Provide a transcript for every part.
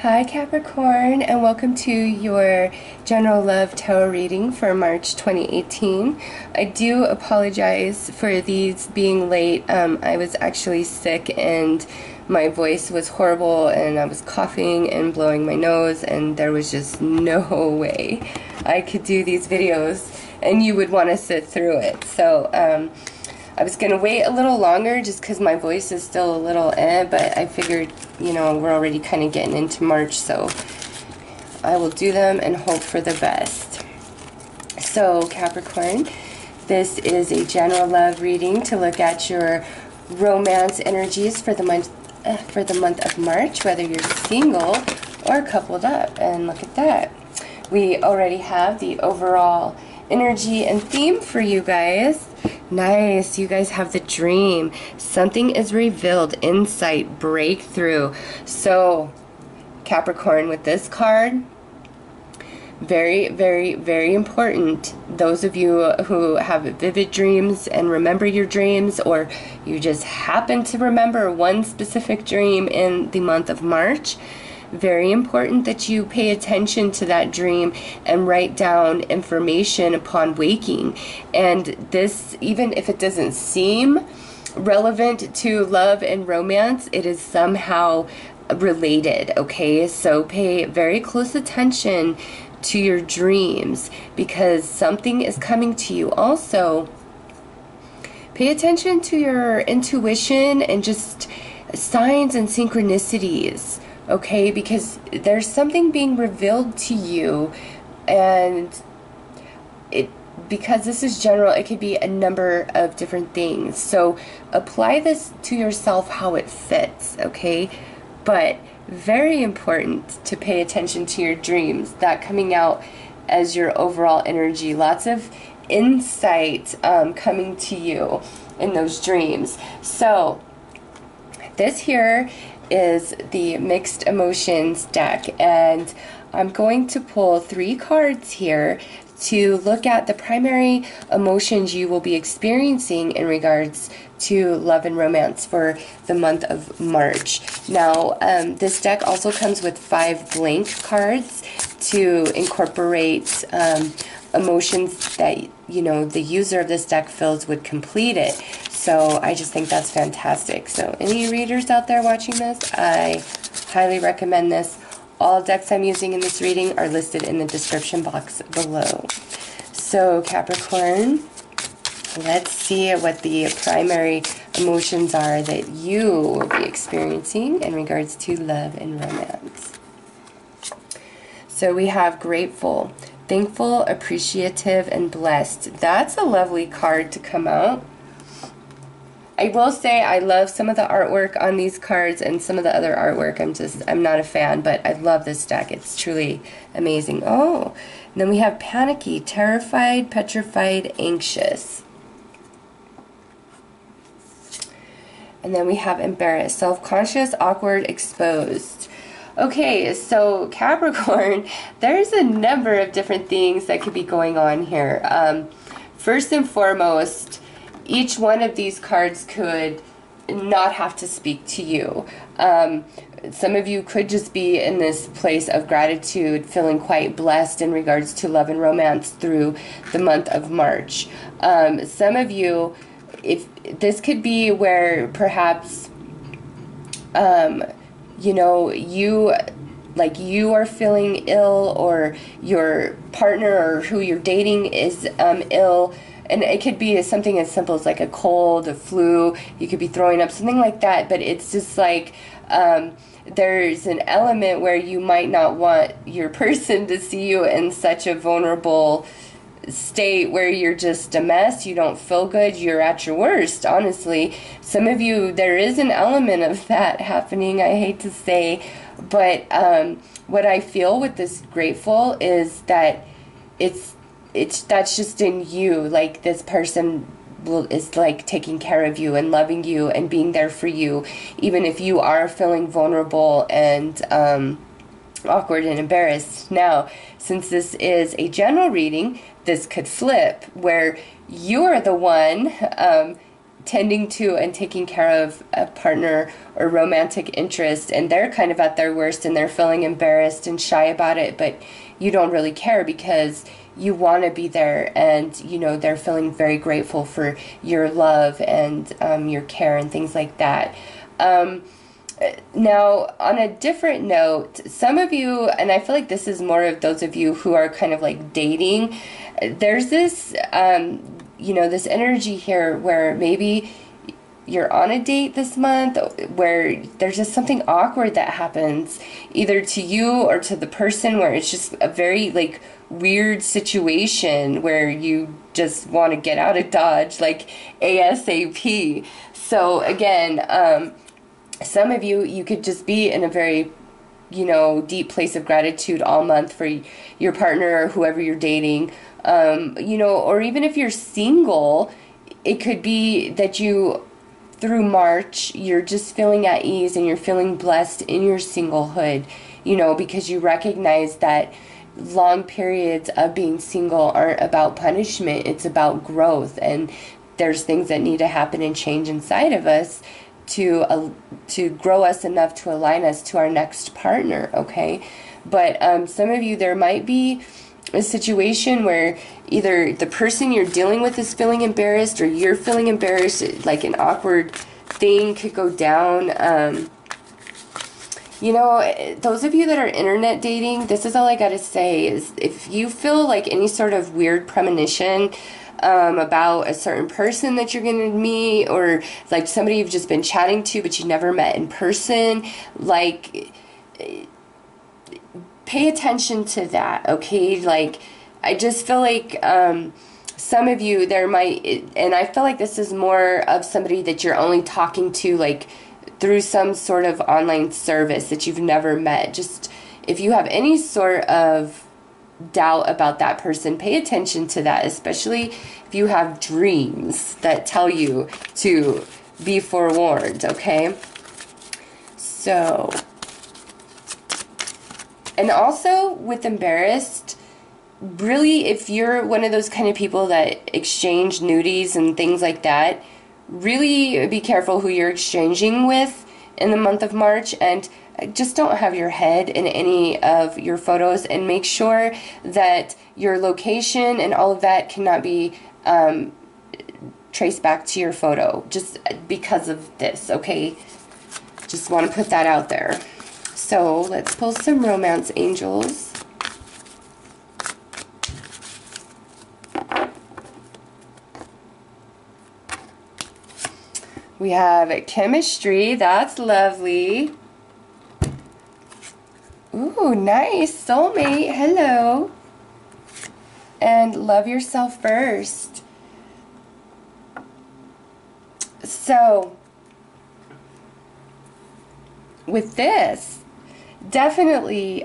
Hi Capricorn, and welcome to your general love tarot reading for March 2018. I do apologize for these being late. I was actually sick and my voice was horrible and I was coughing and blowing my nose, and there was just no way I could do these videos and you would want to sit through it. So I was going to wait a little longer just because my voice is still a little but I figured, you know, we're already kind of getting into March, so I will do them and hope for the best. So Capricorn, this is a general love reading to look at your romance energies for the month of March, whether you're single or coupled up. And look at that. We already have the overall energy and theme for you guys. Nice. You guys have the dream. Something is revealed, insight, breakthrough. So Capricorn, with this card, very, very, very important. Those of you who have vivid dreams and remember your dreams, or you just happen to remember one specific dream in the month of March, very important that you pay attention to that dream and write down information upon waking. And this, even if it doesn't seem relevant to love and romance, it is somehow related, okay? So pay very close attention to your dreams because something is coming to you. Also, pay attention to your intuition and just signs and synchronicities. Okay, because there's something being revealed to you, and because this is general, it could be a number of different things. So apply this to yourself how it fits, okay? But very important to pay attention to your dreams, that coming out as your overall energy. Lots of insight coming to you in those dreams. So this here is the Mixed Emotions deck, and I'm going to pull 3 cards here to look at the primary emotions you will be experiencing in regards to love and romance for the month of March. Now, this deck also comes with 5 blank cards to incorporate emotions that, you know, the user of this deck feels would complete it. So I just think that's fantastic. So any readers out there watching this, I highly recommend this. All decks I'm using in this reading are listed in the description box below. So Capricorn, let's see what the primary emotions are that you will be experiencing in regards to love and romance. So we have grateful, thankful, appreciative, and blessed. That's a lovely card to come out. I will say I love some of the artwork on these cards, and some of the other artwork I'm not a fan, but I love this deck. It's truly amazing. Oh, and then we have panicky, terrified, petrified, anxious. And then we have embarrassed, self-conscious, awkward, exposed. Okay, so Capricorn, there's a number of different things that could be going on here. First and foremost, each one of these cards could not have to speak to you. Some of you could just be in this place of gratitude, feeling quite blessed in regards to love and romance through the month of March. Some of you, if this could be where perhaps, you know, you are feeling ill, or your partner or who you're dating is ill. And it could be something as simple as like a cold, a flu. You could be throwing up, something like that. But it's just like there's an element where you might not want your person to see you in such a vulnerable state where you're just a mess. You don't feel good. You're at your worst, honestly. Some of you, there is an element of that happening, I hate to say. But what I feel with this grateful is that that's just in you. Like, this person is like taking care of you and loving you and being there for you, even if you are feeling vulnerable and awkward and embarrassed. Now, since this is a general reading, this could flip where you're the one tending to and taking care of a partner or romantic interest, and they're kind of at their worst and they're feeling embarrassed and shy about it, but you don't really care because you want to be there, and you know they're feeling very grateful for your love and your care and things like that. Now, on a different note, some of you, and I feel like this is more of those of you who are kind of like dating, there's this, you know, this energy here where maybe you're on a date this month where there's just something awkward that happens either to you or to the person, where it's just a very like weird situation where you just want to get out of Dodge like ASAP. So again, some of you could just be in a very, you know, deep place of gratitude all month for your partner or whoever you're dating. You know, or even if you're single, it could be that you, through March, you're just feeling at ease and you're feeling blessed in your singlehood, you know, because you recognize that long periods of being single aren't about punishment, it's about growth, and there's things that need to happen and change inside of us to grow us enough to align us to our next partner, okay? But some of you, there might be a situation where either the person you're dealing with is feeling embarrassed or you're feeling embarrassed, like an awkward thing could go down. You know, those of you that are internet dating, this is all I gotta say, is if you feel like any sort of weird premonition about a certain person that you're going to meet, or like somebody you've just been chatting to but you never met in person, like pay attention to that, okay? Like I just feel like some of you, there might, and I feel like this is more of somebody that you're only talking to like through some sort of online service that you've never met. Just if you have any sort of doubt about that person, pay attention to that, especially if you have dreams that tell you to be forewarned, okay? So, and also with embarrassed, really, if you're one of those kind of people that exchange nudies and things like that, really be careful who you're exchanging with in the month of March, and just don't have your head in any of your photos, and make sure that your location and all of that cannot be traced back to your photo just because of this, okay? Just want to put that out there. So let's pull some romance angels. We have chemistry, that's lovely. Ooh, nice. Soulmate, hello. And love yourself first. So, with this, definitely,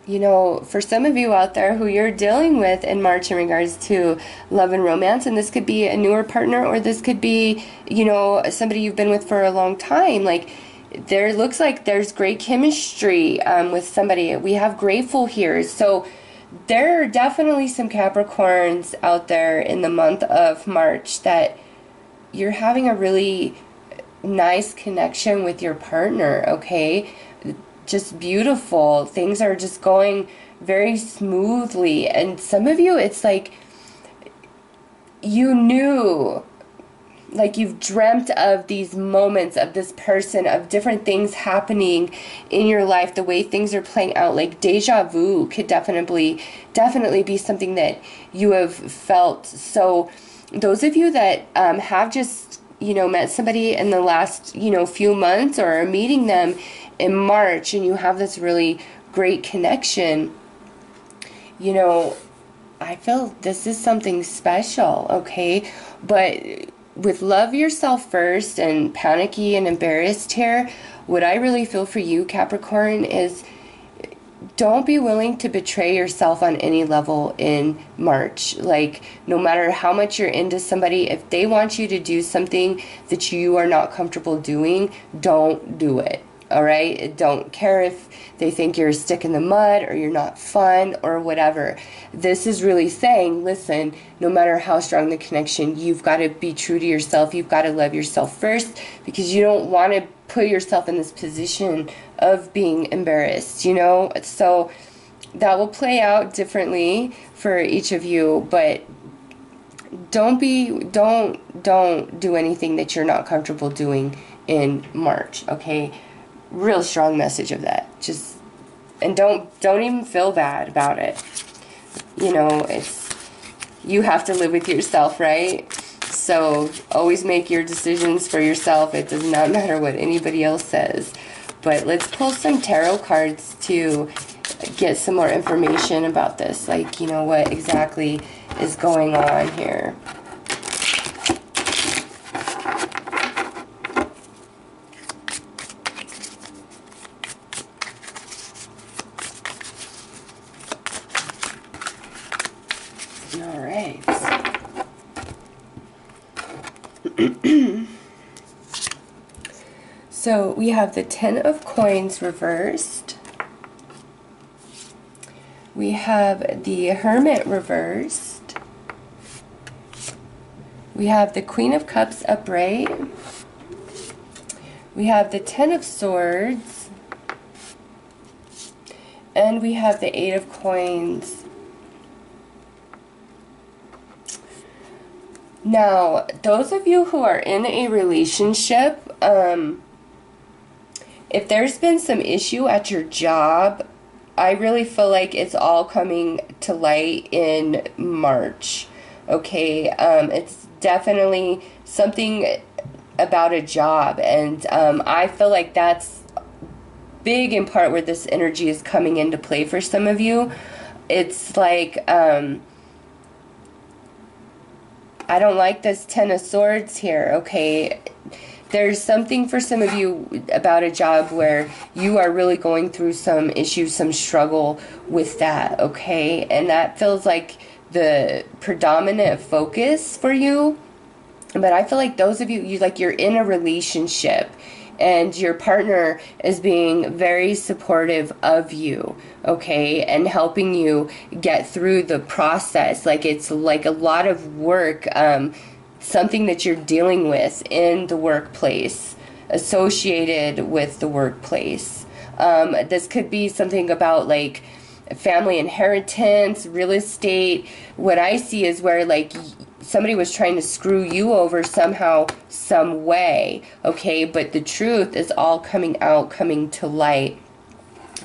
you know, for some of you out there who you're dealing with in March in regards to love and romance, and this could be a newer partner, or this could be, you know, somebody you've been with for a long time, like, there looks like there's great chemistry with somebody. We have grateful here. So there are definitely some Capricorns out there in the month of March that you're having a really nice connection with your partner, okay? Just beautiful. Things are just going very smoothly. And some of you, it's like you knew, like you've dreamt of these moments of this person, of different things happening in your life, the way things are playing out. Like deja vu could definitely be something that you have felt. So those of you that have just, you know, met somebody in the last, you know, few months, or are meeting them in March, and you have this really great connection, you know, I feel this is something special, okay? But with love yourself first and panicky and embarrassed here, what I really feel for you, Capricorn, is don't be willing to betray yourself on any level in March. Like, no matter how much you're into somebody, if they want you to do something that you are not comfortable doing, don't do it. all right? Don't care if they think you're a stick in the mud or you're not fun or whatever. This is really saying, listen, no matter how strong the connection, you've got to be true to yourself. You've got to love yourself first, because you don't want to put yourself in this position of being embarrassed, you know? So that will play out differently for each of you, but don't do anything that you're not comfortable doing in March, okay? Real strong message of that. Just, and don't even feel bad about it. You know, you have to live with yourself, right? So always make your decisions for yourself. It does not matter what anybody else says. But let's pull some tarot cards to get some more information about this. Like, you know, what exactly is going on here. All right. So we have the Ten of Coins reversed. We have the Hermit reversed. We have the Queen of Cups upright. We have the Ten of Swords. And we have the Eight of Coins. Now, those of you who are in a relationship, if there's been some issue at your job, I really feel like it's all coming to light in March. Okay, it's definitely something about a job, and I feel like that's big in part where this energy is coming into play for some of you. It's like, I don't like this Ten of Swords here, okay? There's something for some of you about a job where you are really going through some issues, some struggle with that, okay? And that feels like the predominant focus for you. But I feel like those of you, you're in a relationship and your partner is being very supportive of you, okay, and helping you get through the process. Like, it's like a lot of work, something that you're dealing with in the workplace, associated with the workplace. This could be something about, like, family inheritance, real estate. What I see is where, like, somebody was trying to screw you over somehow, some way, okay? But the truth is all coming out, coming to light.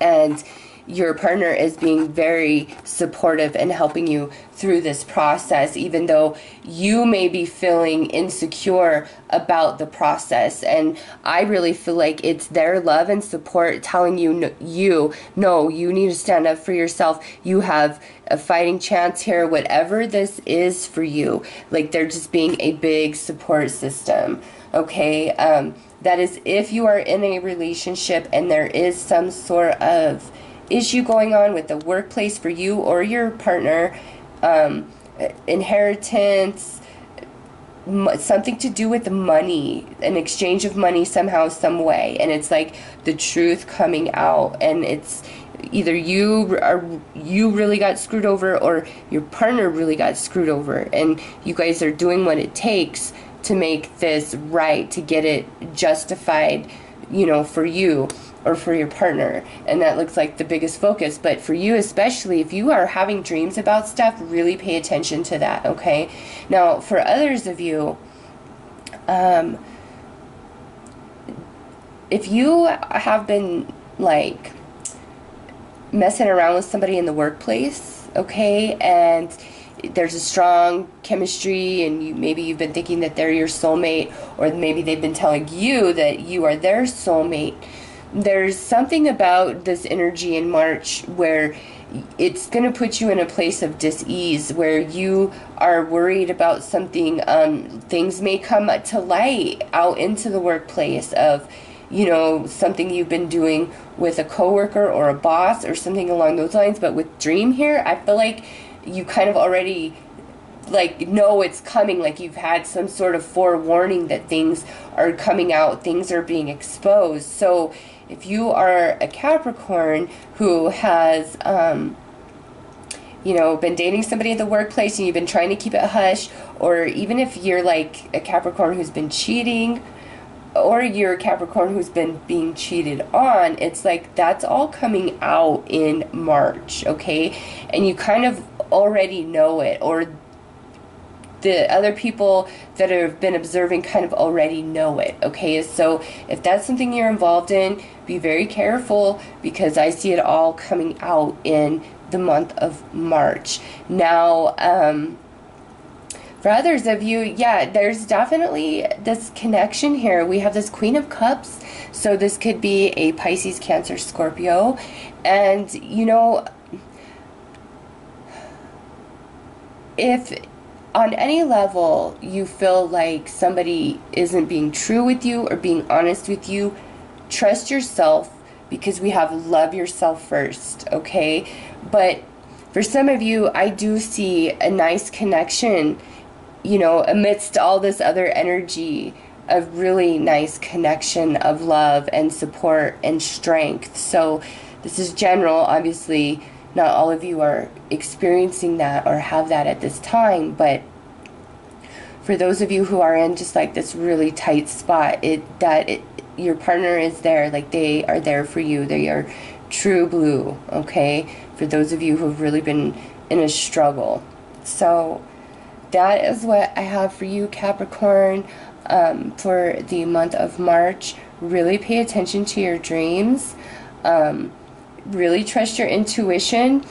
And your partner is being very supportive and helping you through this process, even though you may be feeling insecure about the process. And I really feel like it's their love and support telling you, no, you need to stand up for yourself. You have a fighting chance here, whatever this is for you. Like, they're just being a big support system, okay? That is if you are in a relationship and there is some sort of issue going on with the workplace for you or your partner, inheritance, something to do with money, an exchange of money somehow, some way, and it's like the truth coming out, and it's either you really got screwed over or your partner really got screwed over, and you guys are doing what it takes to make this right, to get it justified, you know, for you or for your partner. And that looks like the biggest focus. But for you especially, if you are having dreams about stuff, really pay attention to that, okay? Now, for others of you, if you have been, like, messing around with somebody in the workplace, okay, and there's a strong chemistry, and maybe you've been thinking that they're your soulmate, or maybe they've been telling you that you are their soulmate, there's something about this energy in March where it's going to put you in a place of dis-ease, where you are worried about something. Things may come to light out into the workplace of, you know, something you've been doing with a coworker or a boss or something along those lines. But with Dream here, I feel like you kind of already, like, know it's coming. Like, you've had some sort of forewarning that things are coming out, things are being exposed. So if you are a Capricorn who has, you know, been dating somebody at the workplace and you've been trying to keep it hush, or even if you're like a Capricorn who's been cheating, or you're a Capricorn who's been being cheated on, it's like that's all coming out in March, okay? And you kind of already know it, or the other people that have been observing kind of already know it, okay? So if that's something you're involved in, be very careful, because I see it all coming out in the month of March. Now, for others of you, yeah, there's definitely this connection here. We have this Queen of Cups, so this could be a Pisces, Cancer, Scorpio, and, you know, if on any level you feel like somebody isn't being true with you or being honest with you, trust yourself, because we have love yourself first, okay? But for some of you, I do see a nice connection, you know, amidst all this other energy of really nice connection of love and support and strength. So this is general, obviously. Not all of you are experiencing that or have that at this time, but for those of you who are in just like this really tight spot, your partner is there, like they are there for you. They are true blue, okay? For those of you who have really been in a struggle. So that is what I have for you, Capricorn, for the month of March. Really pay attention to your dreams. Really trust your intuition,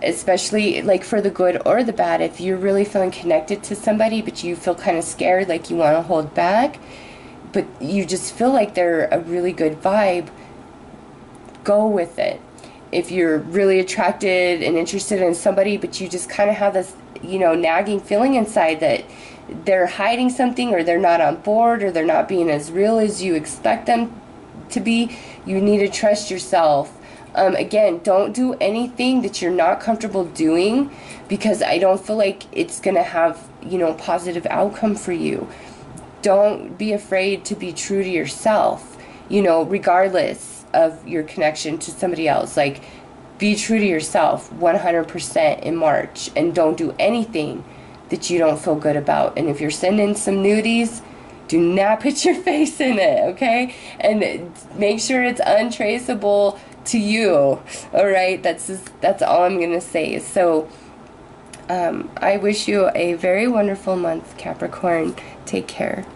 especially like for the good or the bad. If you're really feeling connected to somebody but you feel kind of scared, like you want to hold back, but you just feel like they're a really good vibe, go with it. If you're really attracted and interested in somebody but you just kind of have this, you know, nagging feeling inside that they're hiding something, or they're not on board, or they're not being as real as you expect them to be, you need to trust yourself. Again, don't do anything that you're not comfortable doing, because I don't feel like it's going to have, you know, positive outcome for you. Don't be afraid to be true to yourself, you know, regardless of your connection to somebody else. Like, be true to yourself 100% in March, and don't do anything that you don't feel good about. And if you're sending some nudies, do not put your face in it, okay? And make sure it's untraceable to you, all right? That's all I'm gonna say. So I wish you a very wonderful month, Capricorn. Take care.